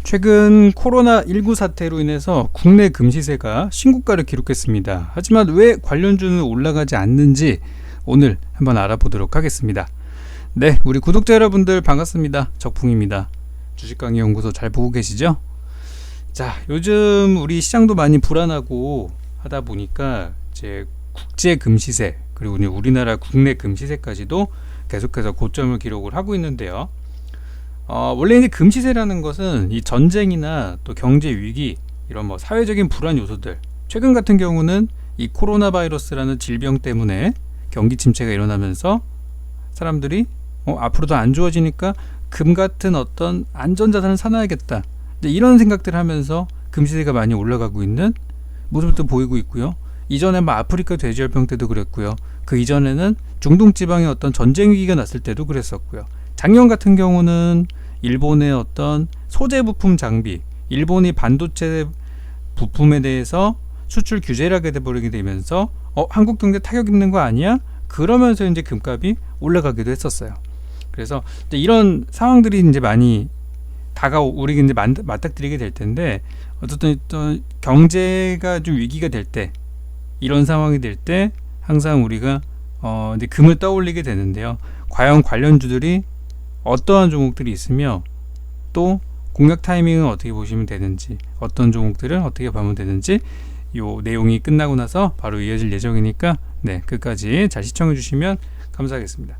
최근 코로나19 사태로 인해서 국내 금시세가 신고가를 기록했습니다. 하지만 왜 관련주는 올라가지 않는지 오늘 한번 알아보도록 하겠습니다. 네, 우리 구독자 여러분들 반갑습니다. 적풍입니다. 주식강의연구소 잘 보고 계시죠? 자, 요즘 우리 시장도 많이 불안하고 하다 보니까 이제 국제 금시세 그리고 우리나라 국내 금시세까지도 계속해서 고점을 기록을 하고 있는데요. 원래 이제 금시세라는 것은 이 전쟁이나 또 경제 위기 이런 뭐 사회적인 불안 요소들, 최근 같은 경우는 이 코로나 바이러스라는 질병 때문에 경기 침체가 일어나면서 사람들이 앞으로 더 안 좋아지니까 금 같은 어떤 안전자산을 사놔야겠다, 이런 생각들을 하면서 금시세가 많이 올라가고 있는 모습도 보이고 있고요. 이전에 뭐 아프리카 돼지열병 때도 그랬고요. 그 이전에는 중동 지방에 어떤 전쟁 위기가 났을 때도 그랬었고요. 작년 같은 경우는 일본의 어떤 소재 부품 장비, 일본이 반도체 부품에 대해서 수출 규제를 하게 돼버리게 되면서 한국 경제 타격 입는 거 아니야? 그러면서 이제 금값이 올라가기도 했었어요. 그래서 이제 이런 상황들이 이제 많이 우리 이제 맞닥뜨리게 될 텐데, 어쨌든 경제가 좀 위기가 될 때, 이런 상황이 될 때 항상 우리가 이제 금을 떠올리게 되는데요. 과연 관련주들이 어떠한 종목들이 있으며 또 공략 타이밍은 어떻게 보시면 되는지, 어떤 종목들을 어떻게 보면 되는지 요 내용이 끝나고 나서 바로 이어질 예정이니까 끝까지 잘 시청해 주시면 감사하겠습니다.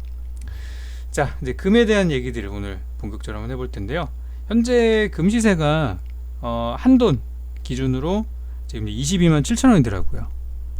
자, 이제 금에 대한 얘기들을 오늘 본격적으로 한번 해볼 텐데요. 현재 금 시세가 한돈 기준으로 지금 22만 7천 원이더라고요.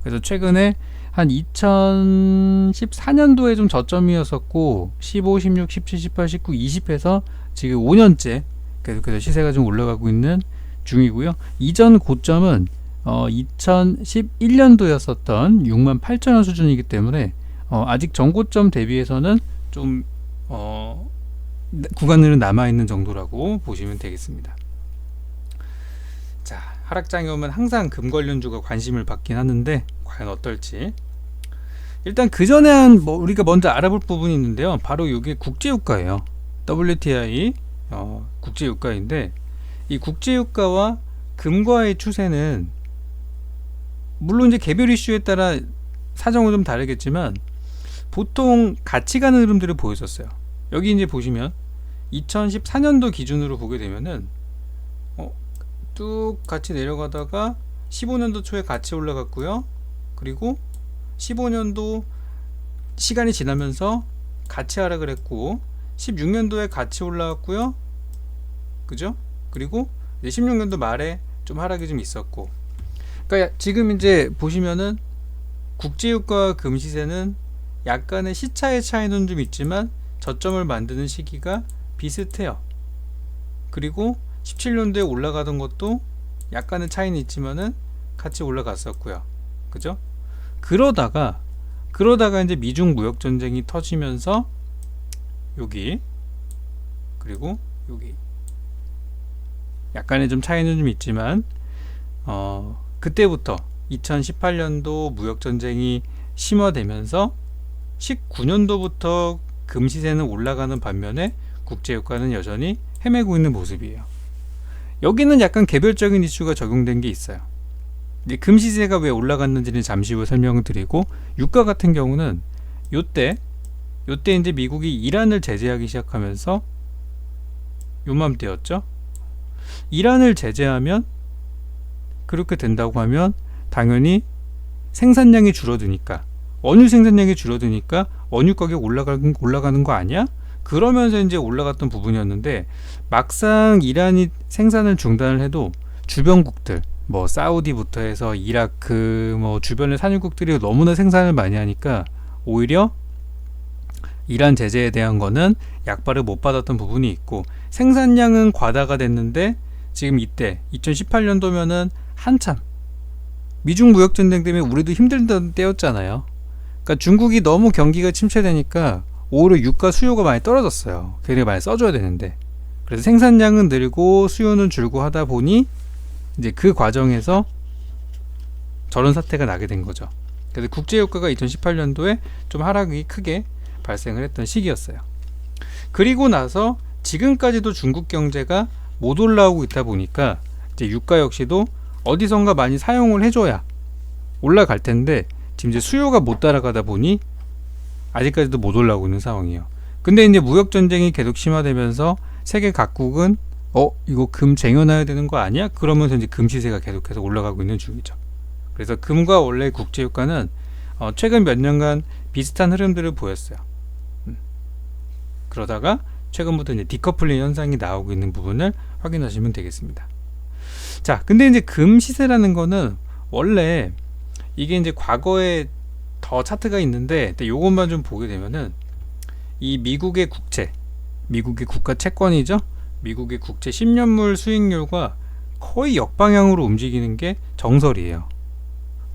그래서 최근에 한 2014년도에 좀 저점이었었고 15, 16, 17, 18, 19, 20에서 지금 5년째 계속해서 시세가 좀 올라가고 있는 중이고요. 이전 고점은 2011년도였었던 6만 8천 원 수준이기 때문에 아직 전고점 대비해서는 좀 구간으로 남아있는 정도라고 보시면 되겠습니다. 자, 하락장에 오면 항상 금 관련주가 관심을 받긴 하는데 과연 어떨지, 일단 그 전에 우리가 먼저 알아볼 부분이 있는데요. 바로 이게 국제유가예요. WTI 국제유가인데, 이 국제유가와 금과의 추세는 물론 이제 개별 이슈에 따라 사정은 좀 다르겠지만 보통 같이 가는 흐름들을 보여줬어요. 여기 이제 보시면 2014년도 기준으로 보게 되면은 쭉 같이 내려가다가 15년도 초에 같이 올라갔고요. 그리고 15년도 시간이 지나면서 같이 하락을 했고 16년도에 같이 올라왔고요. 그죠? 그리고 이제 16년도 말에 좀 하락이 좀 있었고, 그러니까 지금 이제 보시면은 국제유가와 금시세는 약간의 시차의 차이는 좀 있지만 저점을 만드는 시기가 비슷해요. 그리고 17년도에 올라가던 것도 약간의 차이는 있지만은 같이 올라갔었고요. 그죠? 그러다가 이제 미중 무역 전쟁이 터지면서 여기 그리고 여기 약간의 좀 차이는 좀 있지만 그때부터 2018년도 무역 전쟁이 심화되면서 19년도부터 금시세는 올라가는 반면에 국제유가는 여전히 헤매고 있는 모습이에요. 여기는 약간 개별적인 이슈가 적용된 게 있어요. 금시세가 왜 올라갔는지는 잠시 후에 설명을 드리고, 유가 같은 경우는 요때 이제 미국이 이란을 제재하기 시작하면서 요맘때였죠. 이란을 제재하면, 그렇게 된다고 하면 당연히 생산량이 줄어드니까, 원유 생산량이 줄어드니까 원유 가격 올라가는 거 아니야? 그러면서 이제 올라갔던 부분이었는데, 막상 이란이 생산을 중단을 해도 주변국들 뭐 사우디부터 해서 이라크 뭐 주변의 산유국들이 너무나 생산을 많이 하니까 오히려 이란 제재에 대한 거는 약발을 못 받았던 부분이 있고, 생산량은 과다가 됐는데 지금 이때 2018년도면은 한참 미중 무역 전쟁 때문에 우리도 힘들던 때였잖아요. 그러니까 중국이 너무 경기가 침체되니까 오히려 유가 수요가 많이 떨어졌어요. 굉장히 많이 써줘야 되는데, 그래서 생산량은 늘고 수요는 줄고 하다 보니 이제 그 과정에서 저런 사태가 나게 된 거죠. 그래서 국제유가가 2018년도에 좀 하락이 크게 발생을 했던 시기였어요. 그리고 나서 지금까지도 중국 경제가 못 올라오고 있다 보니까 이제 유가 역시도 어디선가 많이 사용을 해줘야 올라갈 텐데 지금 이제 수요가 못 따라가다 보니 아직까지도 못 올라오고 있는 상황이에요. 근데 이제 무역 전쟁이 계속 심화되면서 세계 각국은 이거 금 쟁여놔야 되는 거 아니야? 그러면서 이제 금 시세가 계속해서 올라가고 있는 중이죠. 그래서 금과 원래 국제 유가는 최근 몇 년간 비슷한 흐름들을 보였어요. 그러다가 최근부터 이제 디커플링 현상이 나오고 있는 부분을 확인하시면 되겠습니다. 자, 근데 이제 금 시세라는 거는 원래 이게 이제 과거에 더 차트가 있는데 요것만 좀 보게 되면은 이 미국의 국가 채권이죠. 미국의 국채 10년물 수익률과 거의 역방향으로 움직이는 게 정설이에요.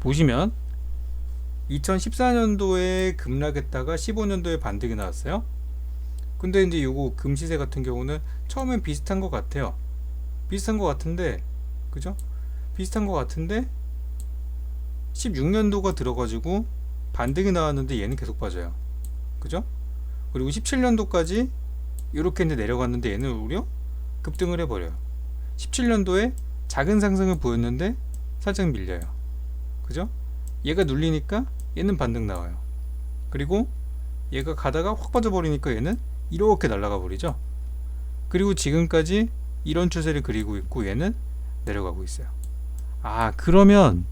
보시면 2014년도에 급락했다가 15년도에 반등이 나왔어요. 근데 이제 요거 금 시세 같은 경우는 처음엔 비슷한 것 같아요. 비슷한 것 같은데, 그죠? 비슷한 것 같은데 16년도가 들어가지고 반등이 나왔는데 얘는 계속 빠져요. 그죠? 그리고 17년도까지 이렇게 이제 내려갔는데 얘는 오히려 급등을 해버려요. 17년도에 작은 상승을 보였는데 살짝 밀려요. 그죠? 얘가 눌리니까 얘는 반등 나와요. 그리고 얘가 가다가 확 빠져버리니까 얘는 이렇게 날아가 버리죠. 그리고 지금까지 이런 추세를 그리고 있고 얘는 내려가고 있어요. 그러면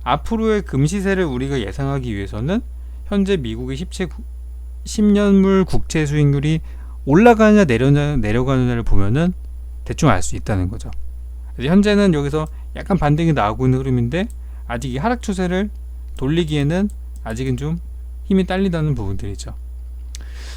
앞으로의 금시세를 우리가 예상하기 위해서는 현재 미국의 10년물 국채 수익률이 올라가느냐 내려가느냐를 보면은 대충 알 수 있다는 거죠. 현재는 여기서 약간 반등이 나오고 있는 흐름인데 아직 이 하락 추세를 돌리기에는 아직은 좀 힘이 딸린다는 부분들이죠.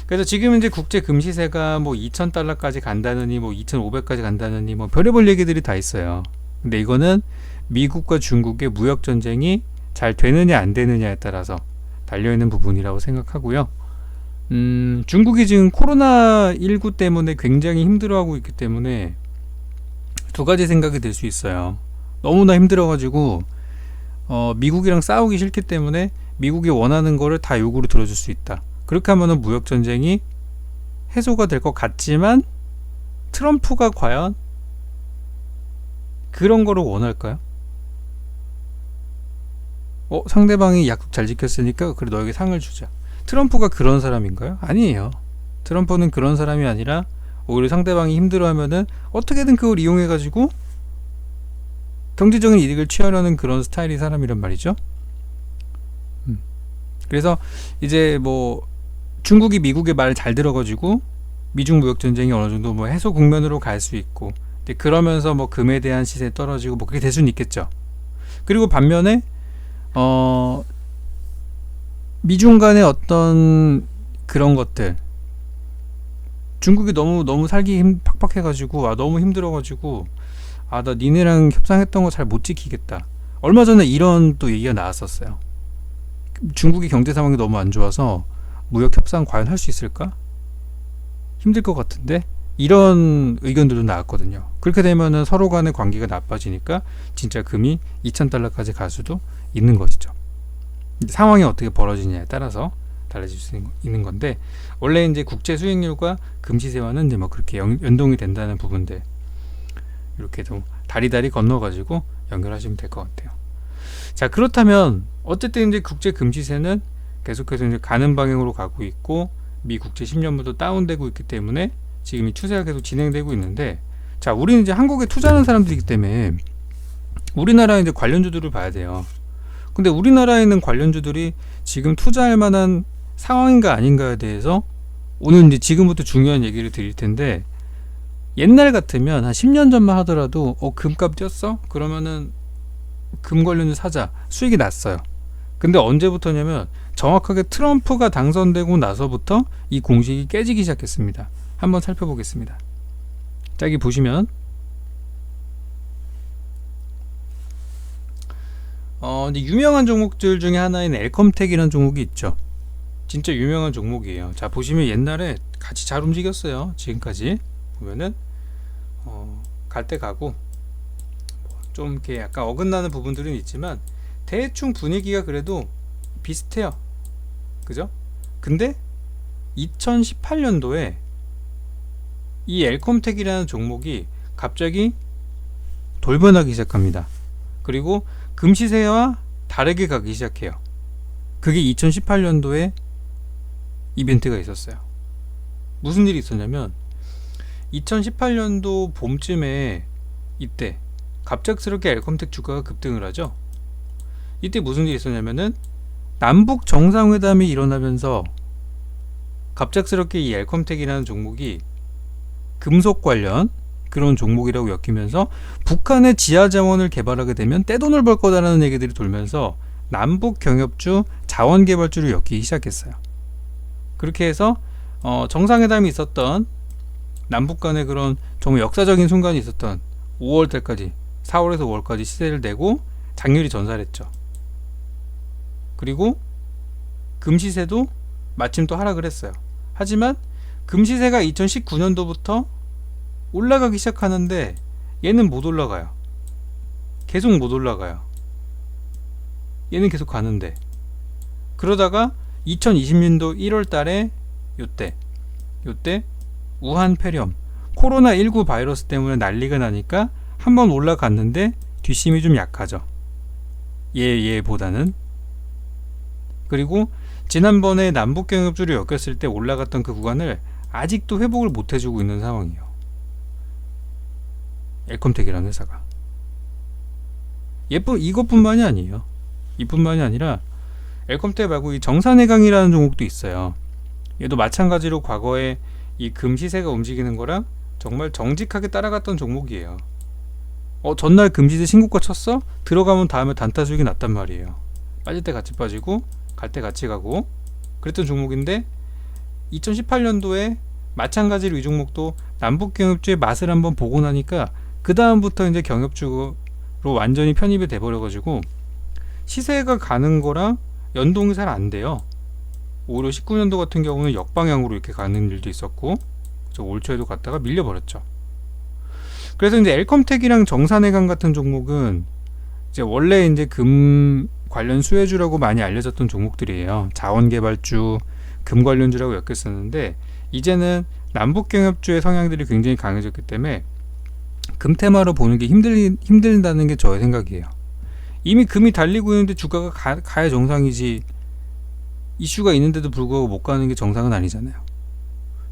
그래서 지금 이제 국제 금시세가 뭐 2,000달러까지 간다느니 뭐 2,500까지 간다느니 뭐 별의별 얘기들이 다 있어요. 근데 이거는 미국과 중국의 무역 전쟁이 잘 되느냐 안 되느냐에 따라서 달려있는 부분이라고 생각하고요. 중국이 지금 코로나19 때문에 굉장히 힘들어하고 있기 때문에 두 가지 생각이 들 수 있어요. 너무나 힘들어가지고 미국이랑 싸우기 싫기 때문에 미국이 원하는 거를 다 요구로 들어줄 수 있다. 그렇게 하면은 무역 전쟁이 해소가 될 것 같지만 트럼프가 과연 그런 거를 원할까요? 상대방이 약속 잘 지켰으니까 그래 너에게 상을 주자. 트럼프가 그런 사람인가요? 아니에요. 트럼프는 그런 사람이 아니라 오히려 상대방이 힘들어하면은 어떻게든 그걸 이용해 가지고 경제적인 이득을 취하려는 그런 스타일의 사람이란 말이죠. 그래서 이제 뭐 중국이 미국의 말을 잘 들어가지고 미중 무역 전쟁이 어느 정도 뭐 해소 국면으로 갈 수 있고, 그러면서 뭐 금에 대한 시세 떨어지고 뭐 그렇게 될 수는 있겠죠. 그리고 반면에 미중 간의 어떤 그런 것들, 중국이 너무 살기 팍팍해가지고 너무 힘들어가지고 나 니네랑 협상했던 거 잘 못 지키겠다. 얼마 전에 이런 또 얘기가 나왔었어요. 중국이 경제 상황이 너무 안 좋아서 무역 협상 과연 할 수 있을까? 힘들 것 같은데? 이런 의견들도 나왔거든요. 그렇게 되면은 서로 간의 관계가 나빠지니까 진짜 금이 2,000달러까지 갈 수도 있는 것이죠. 상황이 어떻게 벌어지냐에 따라서 달라질 수 있는 건데, 원래 이제 국제 수익률과 금 시세와는 이제 뭐 그렇게 연동이 된다는 부분들, 이렇게 좀 다리다리 건너가지고 연결하시면 될 것 같아요. 자, 그렇다면 어쨌든 이제 국제 금 시세는 계속해서 이제 가는 방향으로 가고 있고 미 국채 10년물도 다운되고 있기 때문에 지금 이 추세가 계속 진행되고 있는데, 자, 우리는 이제 한국에 투자하는 사람들이기 때문에 우리나라의 이제 관련주들을 봐야 돼요. 근데 우리나라에 있는 관련주들이 지금 투자할 만한 상황인가 아닌가에 대해서 오늘 이제 지금부터 중요한 얘기를 드릴 텐데, 옛날 같으면 한 10년 전만 하더라도 금값 뛰었어? 그러면은 금 관련주 사자, 수익이 났어요. 근데 언제부터냐면 정확하게 트럼프가 당선되고 나서부터 이 공식이 깨지기 시작했습니다. 한번 살펴보겠습니다. 자, 여기 보시면 이제 유명한 종목들 중에 하나인 엘컴텍이라는 종목이 있죠. 진짜 유명한 종목이에요. 자, 보시면 옛날에 같이 잘 움직였어요. 지금까지 보면은 갈 때 가고 좀 이렇게 약간 어긋나는 부분들은 있지만 대충 분위기가 그래도 비슷해요. 그죠? 근데 2018년도에 이 엘컴텍이라는 종목이 갑자기 돌변하기 시작합니다. 그리고 금시세와 다르게 가기 시작해요. 그게 2018년도에 이벤트가 있었어요. 무슨 일이 있었냐면 2018년도 봄쯤에 이때 갑작스럽게 엘컴텍 주가가 급등을 하죠. 이때 무슨 일이 있었냐면은 남북 정상회담이 일어나면서 갑작스럽게 이 엘컴텍이라는 종목이 금속 관련 그런 종목이라고 엮이면서 북한의 지하 자원을 개발하게 되면 떼돈을 벌 거다라는 얘기들이 돌면서 남북 경협주, 자원 개발주를 엮이기 시작했어요. 그렇게 해서 정상회담이 있었던 남북 간의 그런 정말 역사적인 순간이 있었던 5월 달까지 4월에서 5월까지 시세를 내고 장렬히 전살했죠. 그리고 금시세도 마침 또 하락을 했어요. 하지만 금시세가 2019년도부터 올라가기 시작하는데 얘는 못 올라가요. 계속 못 올라가요. 얘는 계속 가는데, 그러다가 2020년도 1월 달에 요때 우한 폐렴 코로나19 바이러스 때문에 난리가 나니까 한번 올라갔는데 뒷심이 좀 약하죠. 얘보다는. 그리고 지난번에 남북경협주를 엮였을 때 올라갔던 그 구간을 아직도 회복을 못 해주고 있는 상황이에요. 엘컴텍이라는 회사가. 이것뿐만이 아니에요. 이뿐만이 아니라 엘컴텍 말고 이 정산해강이라는 종목도 있어요. 얘도 마찬가지로 과거에 이 금시세가 움직이는 거랑 정말 정직하게 따라갔던 종목이에요. 전날 금시세 신고가 쳤어? 들어가면 다음에 단타 수익이 났단 말이에요. 빠질 때 같이 빠지고 갈 때 같이 가고 그랬던 종목인데 2018년도에 마찬가지로 이 종목도 남북경협주의 맛을 한번 보고 나니까 그 다음부터 이제 경협주로 완전히 편입이 돼버려 가지고 시세가 가는 거랑 연동이 잘 안 돼요. 오히려 19년도 같은 경우는 역방향으로 이렇게 가는 일도 있었고 올 초에도 갔다가 밀려버렸죠. 그래서 이제 엘컴텍이랑 정산해강 같은 종목은 이제 원래 이제 금 관련 수혜주라고 많이 알려졌던 종목들이에요. 자원개발주, 금 관련주라고 엮였었는데 이제는 남북경협주의 성향들이 굉장히 강해졌기 때문에 금 테마로 보는 게 힘들다는 게 저의 생각이에요. 이미 금이 달리고 있는데 주가가 가야 정상이지, 이슈가 있는데도 불구하고 못 가는 게 정상은 아니잖아요.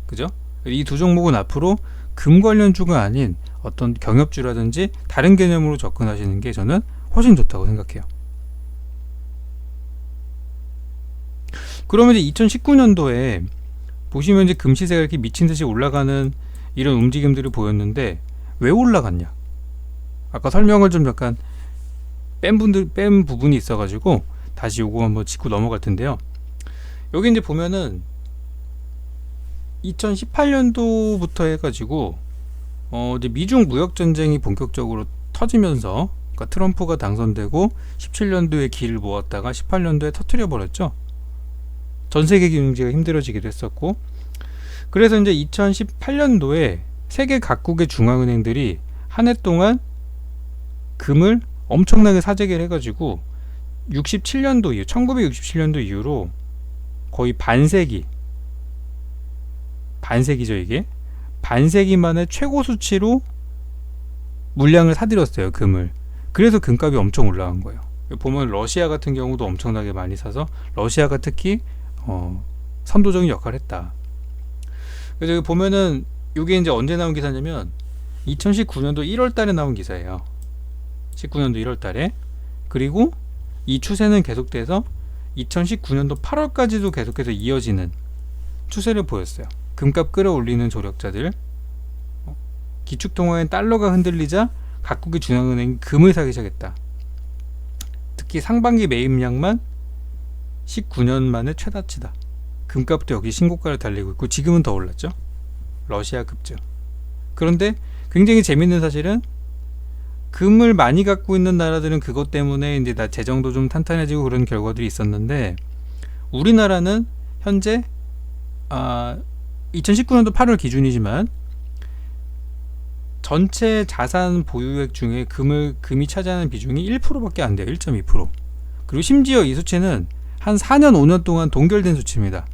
그죠? 이 두 종목은 앞으로 금 관련주가 아닌 어떤 경협주라든지 다른 개념으로 접근하시는 게 저는 훨씬 좋다고 생각해요. 그러면 이제 2019년도에 보시면 이제 금시세가 이렇게 미친듯이 올라가는 이런 움직임들을 보였는데 왜 올라갔냐? 아까 설명을 좀 약간 뺀 부분이 있어가지고 다시 요거 한번 짚고 넘어갈 텐데요. 여기 이제 보면은 2018년도부터 해가지고 이제 미중 무역 전쟁이 본격적으로 터지면서 그러니까 트럼프가 당선되고 17년도에 기를 모았다가 18년도에 터뜨려 버렸죠. 전 세계 경제가 힘들어지기도 했었고, 그래서 이제 2018년도에 세계 각국의 중앙은행들이 한 해 동안 금을 엄청나게 사재기를 해가지고 1967년도 이후로 거의 반세기죠. 이게 반세기 만에 최고 수치로 물량을 사들였어요, 금을. 그래서 금값이 엄청 올라간 거예요. 보면 러시아 같은 경우도 엄청나게 많이 사서 러시아가 특히 선도적인 역할을 했다. 그래서 여기 보면은 이게 이제 언제 나온 기사냐면 2019년도 1월 달에 나온 기사예요. 19년도 1월 달에. 그리고 이 추세는 계속돼서 2019년도 8월까지도 계속해서 이어지는 추세를 보였어요. 금값 끌어올리는 조력자들, 기축통화엔 달러가 흔들리자 각국의 중앙은행이 금을 사기 시작했다. 특히 상반기 매입량만 19년 만에 최다치다. 금값도 여기 신고가를 달리고 있고 지금은 더 올랐죠. 러시아 급증. 그런데 굉장히 재밌는 사실은 금을 많이 갖고 있는 나라들은 그것 때문에 이제 재정도 좀 탄탄해지고 그런 결과들이 있었는데 우리나라는 현재 2019년도 8월 기준이지만 전체 자산 보유액 중에 금이 차지하는 비중이 1%밖에 안 돼요. 1.2%. 그리고 심지어 이 수치는 한 4년 5년 동안 동결된 수치입니다.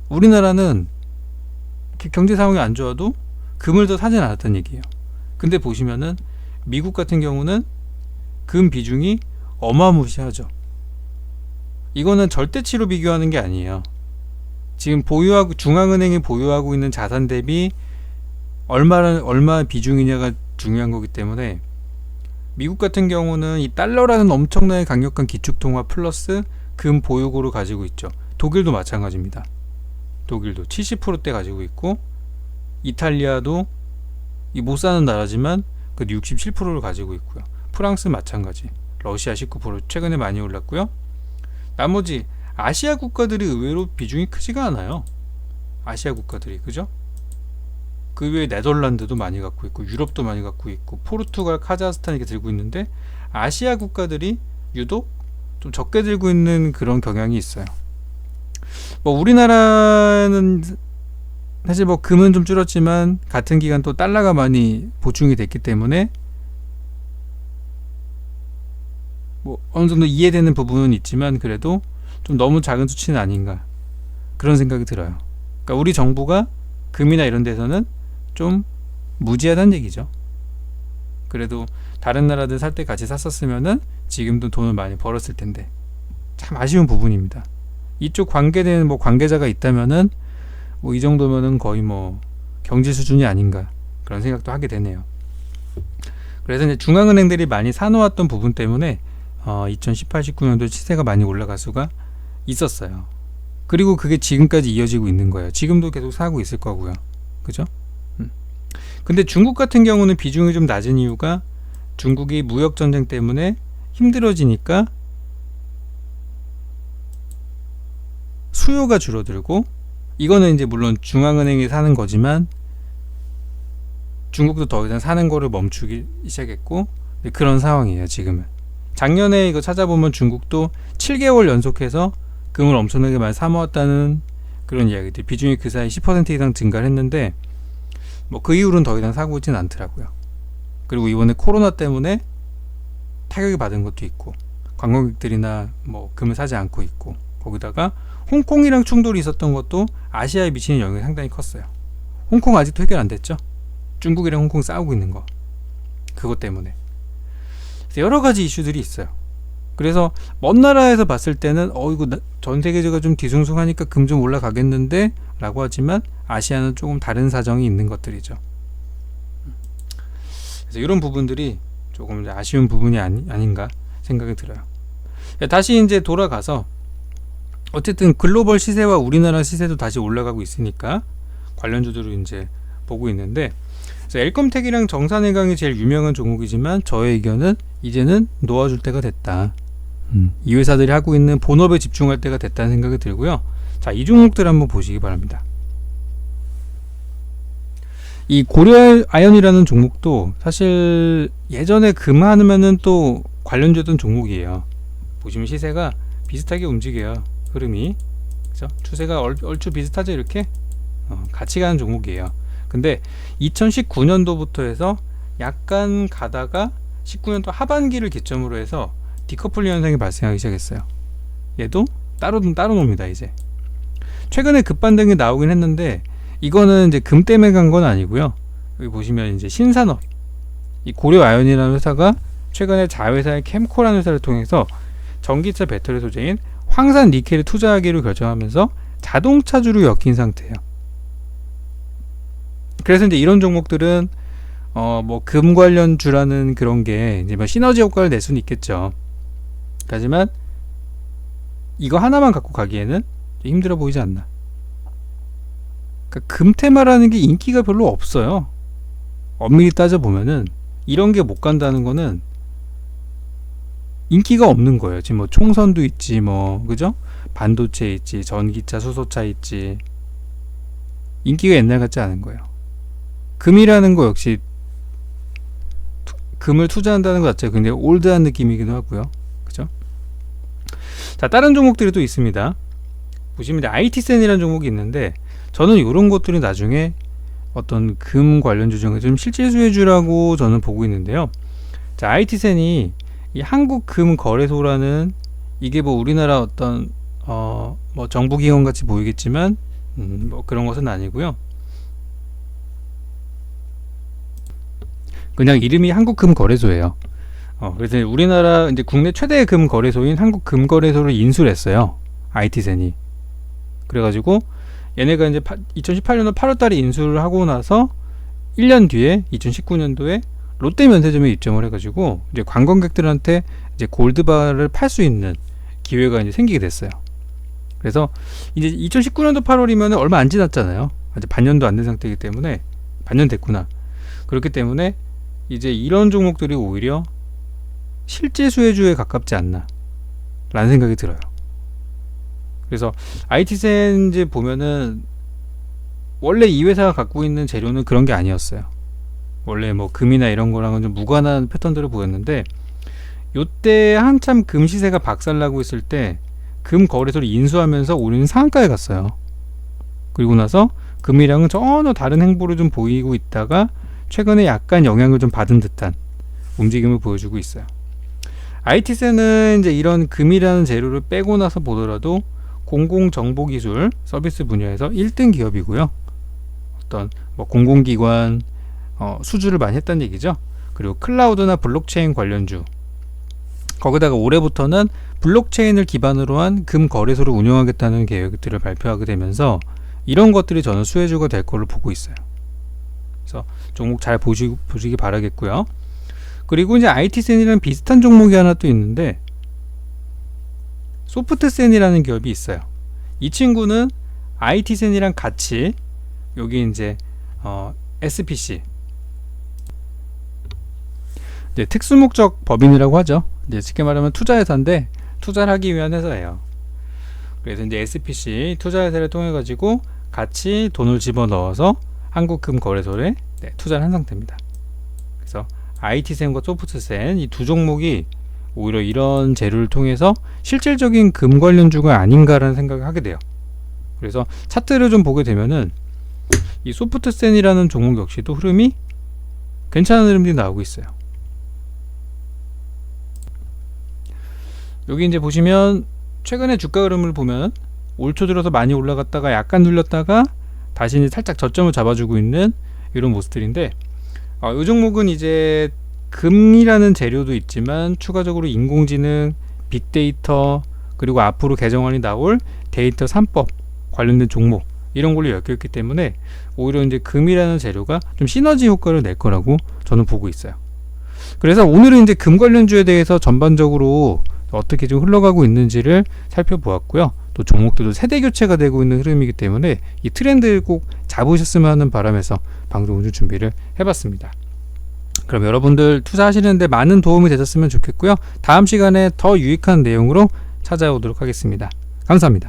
우리나라는 경제 상황이 안 좋아도 금을 더 사진 않았다는 얘기예요. 근데 보시면은 미국 같은 경우는 금 비중이 어마무시하죠. 이거는 절대치로 비교하는 게 아니에요. 지금 중앙은행이 보유하고 있는 자산 대비 얼마 비중이냐가 중요한 거기 때문에, 미국 같은 경우는 이 달러라는 엄청나게 강력한 기축통화 플러스 금 보유고를 가지고 있죠. 독일도 마찬가지입니다. 독일도 70%대 가지고 있고, 이탈리아도 못 사는 나라지만 그 67%를 가지고 있고요. 프랑스 마찬가지, 러시아 19%, 최근에 많이 올랐고요. 나머지 아시아 국가들이 의외로 비중이 크지가 않아요. 아시아 국가들이, 그죠? 그 외에 네덜란드도 많이 갖고 있고, 유럽도 많이 갖고 있고, 포르투갈, 카자흐스탄 이렇게 들고 있는데, 아시아 국가들이 유독 좀 적게 들고 있는 그런 경향이 있어요. 뭐 우리나라는 사실 뭐 금은 좀 줄었지만 같은 기간 또 달러가 많이 보충이 됐기 때문에 뭐 어느 정도 이해되는 부분은 있지만, 그래도 좀 너무 작은 수치는 아닌가, 그런 생각이 들어요. 그러니까 우리 정부가 금이나 이런 데서는 좀 무지하다는 얘기죠. 그래도 다른 나라들 살 때 같이 샀었으면은 지금도 돈을 많이 벌었을 텐데, 참 아쉬운 부분입니다. 이쪽 관계되는 뭐 관계자가 있다면은 뭐 이 정도면은 거의 뭐 경제 수준이 아닌가, 그런 생각도 하게 되네요. 그래서 이제 중앙은행들이 많이 사놓았던 부분 때문에 2018, 19년도 시세가 많이 올라갈 수가 있었어요. 그리고 그게 지금까지 이어지고 있는 거예요. 지금도 계속 사고 있을 거고요. 그죠? 근데 중국 같은 경우는 비중이 좀 낮은 이유가, 중국이 무역전쟁 때문에 힘들어지니까 수요가 줄어들고, 이거는 이제 물론 중앙은행이 사는 거지만 중국도 더 이상 사는 거를 멈추기 시작했고, 그런 상황이에요. 지금은. 작년에 이거 찾아보면 중국도 7개월 연속해서 금을 엄청나게 많이 사모았다는 그런 이야기들, 비중이 그 사이 10% 이상 증가를 했는데, 뭐 그 이후로는 더 이상 사고 있지는 않더라고요. 그리고 이번에 코로나 때문에 타격이 받은 것도 있고, 관광객들이나 뭐 금을 사지 않고 있고, 거기다가 홍콩이랑 충돌이 있었던 것도 아시아에 미치는 영향이 상당히 컸어요. 홍콩 아직도 해결 안 됐죠? 중국이랑 홍콩 싸우고 있는 거, 그것 때문에. 그래서 여러 가지 이슈들이 있어요. 그래서 먼 나라에서 봤을 때는 이거 전 세계적으로 좀 뒤숭숭하니까 금 좀 올라가겠는데 라고 하지만, 아시아는 조금 다른 사정이 있는 것들이죠. 그래서 이런 부분들이 조금 아쉬운 부분이 아닌가 생각이 들어요. 다시 이제 돌아가서, 어쨌든 글로벌 시세와 우리나라 시세도 다시 올라가고 있으니까 관련주들을 이제 보고 있는데, 엘컴텍이랑 정산해강이 제일 유명한 종목이지만, 저의 의견은 이제는 놓아줄 때가 됐다. 이 회사들이 하고 있는 본업에 집중할 때가 됐다는 생각이 들고요. 자, 이 종목들 한번 보시기 바랍니다. 이 고려아연이라는 종목도 사실 예전에 금하면은 또 관련주던 종목이에요. 보시면 시세가 비슷하게 움직여요. 흐름이, 그죠? 추세가 얼추 비슷하죠. 이렇게 같이 가는 종목이에요. 근데 2019년도부터 해서 약간 가다가 19년도 하반기를 기점으로 해서 디커플링 현상이 발생하기 시작했어요. 얘도 따로 놉니다. 이제 최근에 급반등이 나오긴 했는데, 이거는 이제 금 때문에 간 건 아니고요. 여기 보시면 이제 신산업, 이 고려아연이라는 회사가 최근에 자회사의 캠코라는 회사를 통해서 전기차 배터리 소재인 황산 니켈을 투자하기로 결정하면서 자동차주로 엮인 상태예요. 그래서 이제 이런 종목들은 뭐 금 관련 주라는 그런 게 이제 뭐 시너지 효과를 낼 수는 있겠죠. 하지만 이거 하나만 갖고 가기에는 힘들어 보이지 않나. 그러니까 금 테마라는 게 인기가 별로 없어요. 엄밀히 따져보면은 이런 게 못 간다는 거는 인기가 없는 거예요. 지금 뭐 총선도 있지, 뭐 그죠? 반도체 있지, 전기차, 수소차 있지. 인기가 옛날 같지 않은 거예요. 금이라는 거 역시 금을 투자한다는 것 자체가 굉장히 올드한 느낌이기도 하고요. 그죠? 자, 다른 종목들이 또 있습니다. 보시면 IT센이라는 종목이 있는데, 저는 이런 것들이 나중에 어떤 금 관련주 중에 좀 실질수혜주라고 저는 보고 있는데요. 자, IT센이 이 한국금거래소라는, 이게 뭐 우리나라 어떤 뭐 정부기관 같이 보이겠지만 뭐 그런 것은 아니고요. 그냥 이름이 한국금거래소예요. 그래서 우리나라 이제 국내 최대 금거래소인 한국금거래소를 인수를 했어요. IT센이. 그래가지고 얘네가 이제 2018년도 8월달에 인수를 하고 나서 1년 뒤에 2019년도에 롯데면세점에 입점을 해가지고 이제 관광객들한테 이제 골드바를 팔 수 있는 기회가 이제 생기게 됐어요. 그래서 이제 2019년도 8월이면 얼마 안 지났잖아요. 아직 반년도 안 된 상태이기 때문에 반년 됐구나. 그렇기 때문에 이제 이런 종목들이 오히려 실제 수혜주에 가깝지 않나 라는 생각이 들어요. 그래서 IT센 이제 보면은 원래 이 회사가 갖고 있는 재료는 그런 게 아니었어요. 원래 뭐 금이나 이런 거랑은 좀 무관한 패턴들을 보였는데 요때 한참 금 시세가 박살나고 있을 때 금 거래소를 인수하면서 우리는 상한가에 갔어요. 그리고 나서 금이랑은 전혀 다른 행보를 좀 보이고 있다가 최근에 약간 영향을 좀 받은 듯한 움직임을 보여주고 있어요. IT센은 이제 이런 금이라는 재료를 빼고 나서 보더라도 공공정보기술 서비스 분야에서 1등 기업이고요. 어떤 뭐 공공기관 수주를 많이 했다는 얘기죠. 그리고 클라우드나 블록체인 관련주, 거기다가 올해부터는 블록체인을 기반으로 한 금 거래소를 운영하겠다는 계획들을 발표하게 되면서 이런 것들이 저는 수혜주가 될 거를 보고 있어요. 그래서 종목 잘 보시기 바라겠고요. 그리고 이제 IT센이랑 비슷한 종목이 하나 또 있는데 소프트센이라는 기업이 있어요. 이 친구는 IT센이랑 같이 여기 이제 SPC 이제 특수목적 법인이라고 하죠. 이제 쉽게 말하면 투자회사인데 투자를 하기 위한 회사예요. 그래서 이제 SPC 투자회사를 통해 가지고 같이 돈을 집어넣어서 한국금거래소에 투자를 한 상태입니다. 그래서 IT센과 소프트센 이 두 종목이 오히려 이런 재료를 통해서 실질적인 금 관련주가 아닌가라는 생각을 하게 돼요. 그래서 차트를 좀 보게 되면은 이 소프트센이라는 종목 역시도 흐름이 괜찮은 흐름들이 나오고 있어요. 여기 이제 보시면 최근에 주가 흐름을 보면 올 초 들어서 많이 올라갔다가 약간 눌렸다가 다시 이제 살짝 저점을 잡아주고 있는 이런 모습들인데 이 종목은 이제 금이라는 재료도 있지만 추가적으로 인공지능, 빅데이터 그리고 앞으로 개정안이 나올 데이터 3법 관련된 종목 이런 걸로 엮여있기 때문에 오히려 이제 금이라는 재료가 좀 시너지 효과를 낼 거라고 저는 보고 있어요. 그래서 오늘은 이제 금 관련주에 대해서 전반적으로 어떻게 좀 흘러가고 있는지를 살펴보았고요. 또 종목들도 세대 교체가 되고 있는 흐름이기 때문에 이 트렌드를 꼭 잡으셨으면 하는 바람에서 방송을 좀 준비를 해봤습니다. 그럼 여러분들 투자하시는데 많은 도움이 되셨으면 좋겠고요. 다음 시간에 더 유익한 내용으로 찾아오도록 하겠습니다. 감사합니다.